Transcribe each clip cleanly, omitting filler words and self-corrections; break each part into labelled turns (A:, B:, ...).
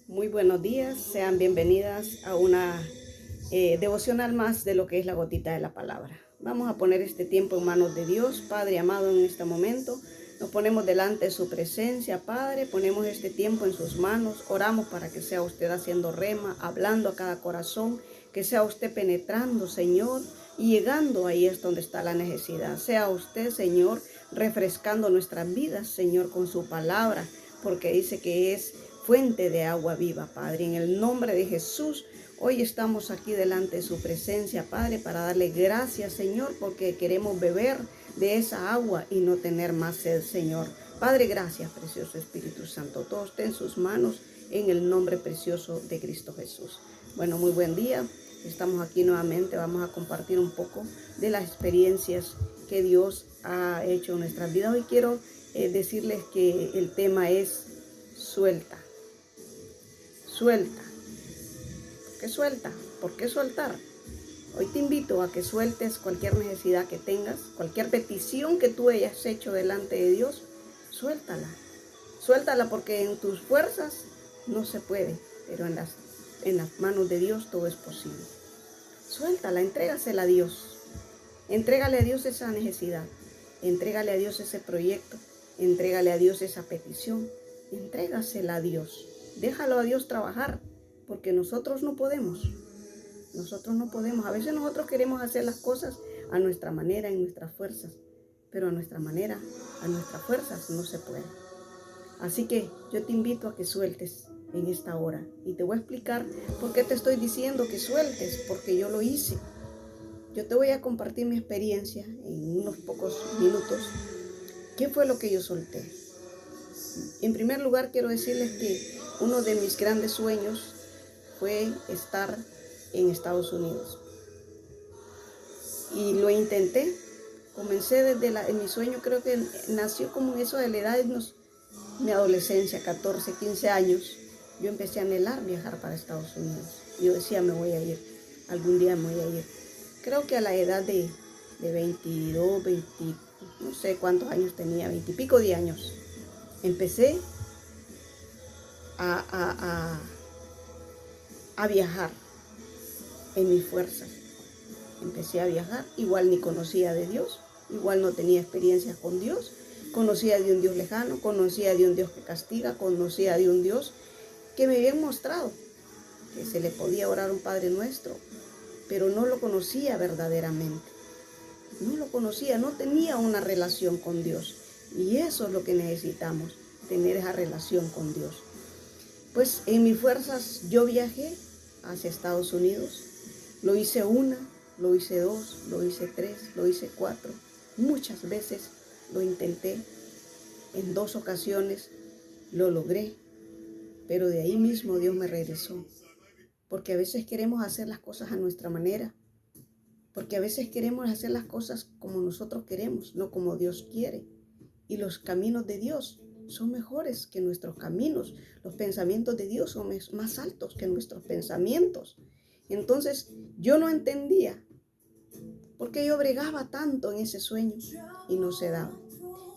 A: Muy buenos días, sean bienvenidas a una devocional más de lo que es la gotita de la palabra. Vamos a poner este tiempo en manos de Dios, Padre amado, en este momento. Nos ponemos delante de su presencia, Padre, ponemos este tiempo en sus manos, oramos para que sea usted haciendo rema, hablando a cada corazón, que sea usted penetrando, Señor, y llegando ahí es donde está la necesidad. Sea usted, Señor, refrescando nuestras vidas, Señor, con su palabra, porque dice que es fuente de agua viva, Padre. En el nombre de Jesús, hoy estamos aquí delante de su presencia, Padre, para darle gracias, Señor, porque queremos beber de esa agua y no tener más sed, Señor. Padre, gracias, precioso Espíritu Santo. Todo está en sus manos, en el nombre precioso de Cristo Jesús. Bueno, muy buen día. Estamos aquí nuevamente. Vamos a compartir un poco de las experiencias que Dios ha hecho en nuestras vidas. Hoy quiero decirles que el tema es suelta. Suelta. ¿Por qué suelta? ¿Por qué soltar? Hoy te invito a que sueltes cualquier necesidad que tengas, cualquier petición que tú hayas hecho delante de Dios, suéltala. Suéltala porque en tus fuerzas no se puede, pero en las manos de Dios todo es posible. Suéltala, entrégasela a Dios. Entrégale a Dios esa necesidad. Entrégale a Dios ese proyecto. Entrégale a Dios esa petición. Entrégasela a Dios. Déjalo a Dios trabajar, porque nosotros no podemos. Nosotros no podemos. A veces nosotros queremos hacer las cosas a nuestra manera, en nuestras fuerzas, pero a nuestra manera, a nuestras fuerzas no se puede. Así que yo te invito a que sueltes en esta hora. Y te voy a explicar por qué te estoy diciendo que sueltes, porque yo lo hice. Yo te voy a compartir mi experiencia en unos pocos minutos. ¿Qué fue lo que yo solté? En primer lugar, quiero decirles que uno de mis grandes sueños fue estar en Estados Unidos. Y lo intenté. Comencé desde mi sueño, creo que nació como en eso de la edad de mi adolescencia, 14, 15 años. Yo empecé a anhelar viajar para Estados Unidos. Yo decía, me voy a ir, algún día me voy a ir. Creo que a la edad de 22, 20, no sé cuántos años tenía, 20 y pico de años, empecé a viajar en mis fuerzas. Empecé a viajar, igual ni conocía de Dios, igual no tenía experiencias con Dios, conocía de un Dios lejano, conocía de un Dios que castiga, conocía de un Dios que me habían mostrado que se le podía orar un Padre Nuestro, pero no lo conocía verdaderamente. No lo conocía, no tenía una relación con Dios. Y eso es lo que necesitamos, tener esa relación con Dios. Pues en mis fuerzas yo viajé hacia Estados Unidos. Lo hice una, lo hice dos, lo hice tres, lo hice cuatro. Muchas veces lo intenté. En 2 ocasiones lo logré. Pero de ahí mismo Dios me regresó. Porque a veces queremos hacer las cosas a nuestra manera. Porque a veces queremos hacer las cosas como nosotros queremos, no como Dios quiere. Y los caminos de Dios son mejores que nuestros caminos. Los pensamientos de Dios son más altos que nuestros pensamientos. Entonces yo no entendía por qué yo bregaba tanto en ese sueño y no se daba.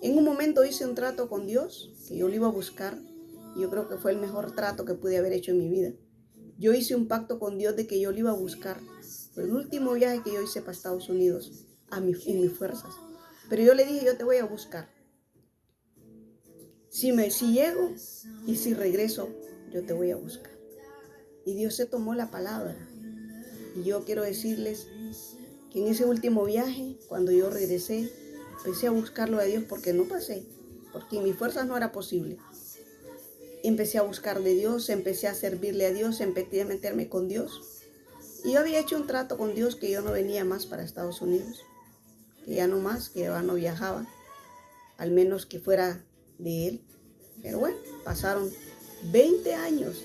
A: En un momento hice un trato con Dios, que yo lo iba a buscar. Y yo creo que fue el mejor trato que pude haber hecho en mi vida. Yo hice un pacto con Dios de que yo lo iba a buscar. Fue el último viaje que yo hice para Estados Unidos, en mis fuerzas. Pero yo le dije, yo te voy a buscar. Si llego y si regreso, yo te voy a buscar. Y Dios se tomó la palabra. Y yo quiero decirles que en ese último viaje, cuando yo regresé, empecé a buscarlo a Dios porque no pasé, porque en mis fuerzas no era posible. Empecé a buscar de Dios, empecé a servirle a Dios, empecé a meterme con Dios. Y yo había hecho un trato con Dios que yo no venía más para Estados Unidos, que ya no más, que ya no viajaba, al menos que fuera de Él. Pero bueno, pasaron 20 años.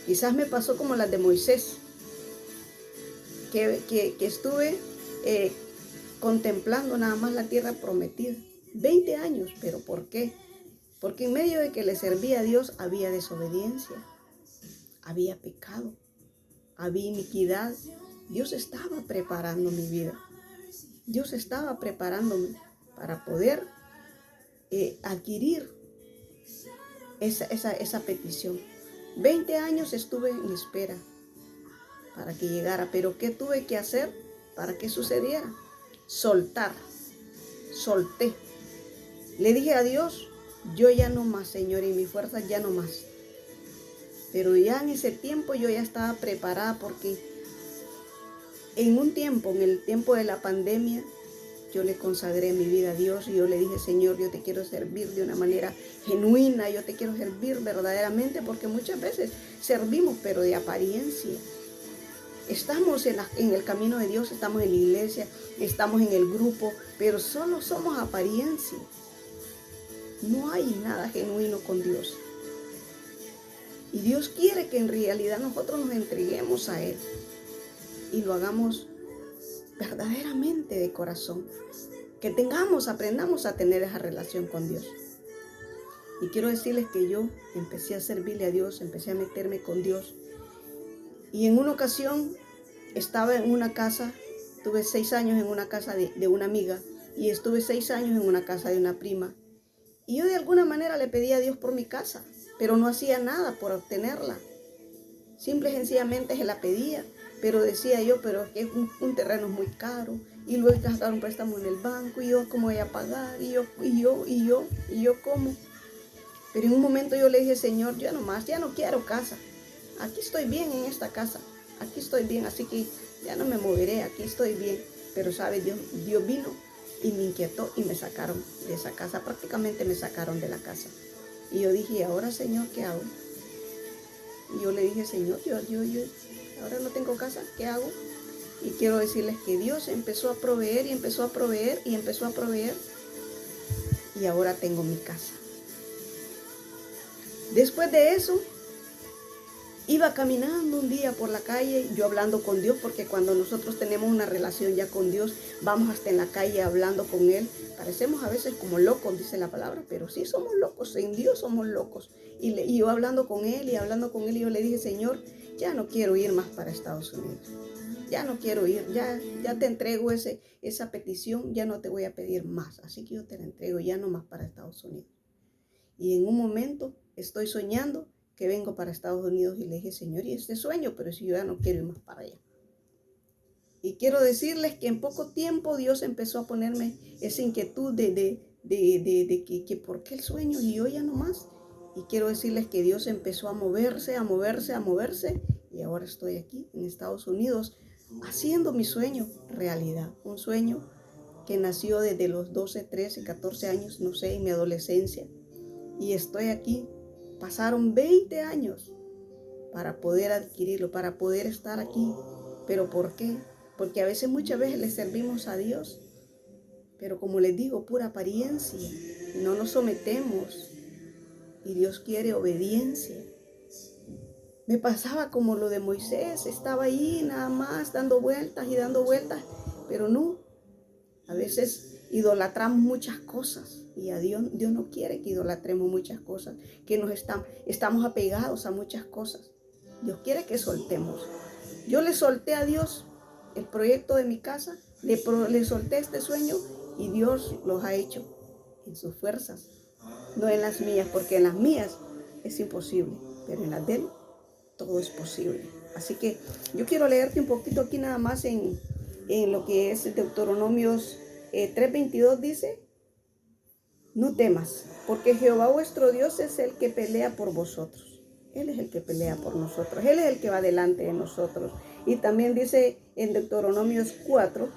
A: Quizás me pasó como las de Moisés, que estuve contemplando nada más la tierra prometida. 20 años, ¿pero por qué? Porque en medio de que le servía a Dios había desobediencia, había pecado, había iniquidad. Dios estaba preparando mi vida. Dios estaba preparándome para poder adquirir esa petición. 20 años estuve en espera para que llegara, pero ¿qué tuve que hacer para que sucediera? Soltar, solté. Le dije a Dios, yo ya no más, Señor, y mis fuerzas ya no más. Pero ya en ese tiempo yo ya estaba preparada porque en un tiempo, en el tiempo de la pandemia, yo le consagré mi vida a Dios y yo le dije, Señor, yo te quiero servir de una manera genuina, yo te quiero servir verdaderamente, porque muchas veces servimos, pero de apariencia. Estamos en el camino de Dios, estamos en la iglesia, estamos en el grupo, pero solo somos apariencia. No hay nada genuino con Dios. Y Dios quiere que en realidad nosotros nos entreguemos a Él y lo hagamos verdaderamente de corazón. Que aprendamos a tener esa relación con Dios. Y quiero decirles que yo empecé a servirle a Dios, empecé a meterme con Dios. Y en una ocasión estaba en una casa, tuve 6 años en una casa de una amiga y estuve 6 años en una casa de una prima. Y yo de alguna manera le pedí a Dios por mi casa, pero no hacía nada por obtenerla. Simple y sencillamente se la pedía, pero decía yo, pero es que un terreno es muy caro, y luego hay que sacar un préstamo en el banco, y yo cómo voy a pagar, y yo cómo. Pero en un momento yo le dije, Señor, ya no quiero casa, aquí estoy bien en esta casa, aquí estoy bien, así que ya no me moveré, aquí estoy bien. Pero sabe, Dios vino y me inquietó y me sacaron de esa casa, prácticamente me sacaron de la casa. Y yo dije, ¿y ahora, Señor, qué hago? Y yo le dije, Señor, yo ahora no tengo casa, ¿qué hago? Y quiero decirles que Dios empezó a proveer y empezó a proveer y empezó a proveer. Y ahora tengo mi casa. Después de eso, iba caminando un día por la calle, yo hablando con Dios, porque cuando nosotros tenemos una relación ya con Dios, vamos hasta en la calle hablando con Él. Parecemos a veces como locos, dice la palabra, pero sí somos locos, en Dios somos locos. Y yo hablando con Él, y yo le dije, Señor, ya no quiero ir más para Estados Unidos. Ya no quiero ir, ya te entrego esa petición, ya no te voy a pedir más. Así que yo te la entrego ya no más para Estados Unidos. Y en un momento estoy soñando que vengo para Estados Unidos y le dije, Señor, y este sueño, pero si yo ya no quiero ir más para allá. Y quiero decirles que en poco tiempo Dios empezó a ponerme esa inquietud de que ¿por qué el sueño? Y yo ya no más. Y quiero decirles que Dios empezó a moverse, a moverse, a moverse. Y ahora estoy aquí en Estados Unidos haciendo mi sueño realidad. Un sueño que nació desde los 12, 13, 14 años, no sé, en mi adolescencia. Y estoy aquí. Pasaron 20 años para poder adquirirlo, para poder estar aquí. ¿Pero por qué? Porque a veces, muchas veces le servimos a Dios, pero como les digo, pura apariencia. No nos sometemos y Dios quiere obediencia. Me pasaba como lo de Moisés, estaba ahí nada más dando vueltas y dando vueltas, pero no. A veces idolatramos muchas cosas y a Dios no quiere que idolatremos muchas cosas, que estamos apegados a muchas cosas. Dios quiere que soltemos. Yo le solté a Dios el proyecto de mi casa, le solté este sueño y Dios los ha hecho en sus fuerzas, no en las mías, porque en las mías es imposible, pero en las de Él todo es posible. Así que yo quiero leerte un poquito aquí nada más en lo que es Deuteronomios 3:22 dice, no temas, porque Jehová vuestro Dios es el que pelea por vosotros. Él es el que pelea por nosotros. Él es el que va delante de nosotros. Y también dice en Deuteronomios 4,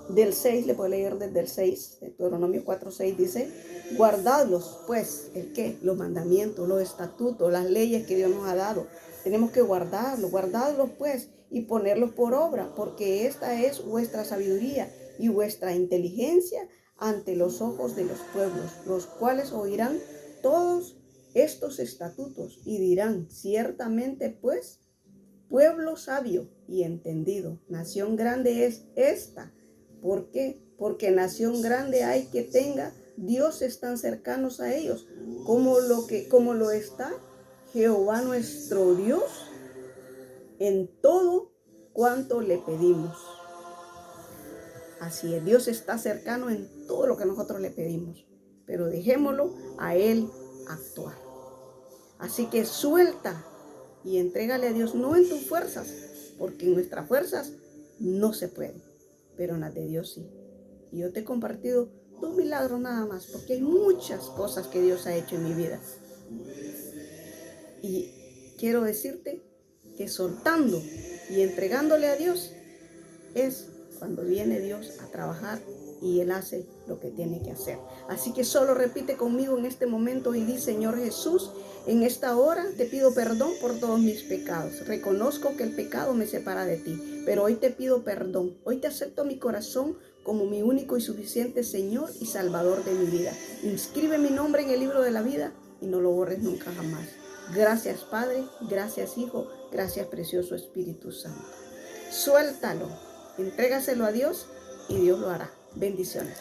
A: del 6, le voy a leer desde el 6, Deuteronomio 4:6 dice, guardadlos, pues, ¿el qué? Los mandamientos, los estatutos, las leyes que Dios nos ha dado. Tenemos que guardadlos, pues, y ponerlos por obra, porque esta es vuestra sabiduría y vuestra inteligencia ante los ojos de los pueblos, los cuales oirán todos estos estatutos y dirán, ciertamente, pues, pueblo sabio y entendido, nación grande es esta. ¿Por qué? Porque nación grande hay que tenga dioses tan cercanos a ellos, como lo está Jehová nuestro Dios en todo cuanto le pedimos. Así es, Dios está cercano en todo lo que nosotros le pedimos, pero dejémoslo a Él actuar. Así que suelta y entrégale a Dios, no en tus fuerzas, porque en nuestras fuerzas no se puede, pero en las de Dios sí. Y yo te he compartido 2 milagros nada más, porque hay muchas cosas que Dios ha hecho en mi vida. Y quiero decirte que soltando y entregándole a Dios es cuando viene Dios a trabajar y Él hace lo que tiene que hacer. Así que solo repite conmigo en este momento y di: Señor Jesús, en esta hora te pido perdón por todos mis pecados. Reconozco que el pecado me separa de ti, pero hoy te pido perdón. Hoy te acepto a mi corazón como mi único y suficiente Señor y Salvador de mi vida. Inscribe mi nombre en el libro de la vida y no lo borres nunca jamás. Gracias Padre, gracias Hijo, gracias precioso Espíritu Santo. Suéltalo, entrégaselo a Dios y Dios lo hará. Bendiciones.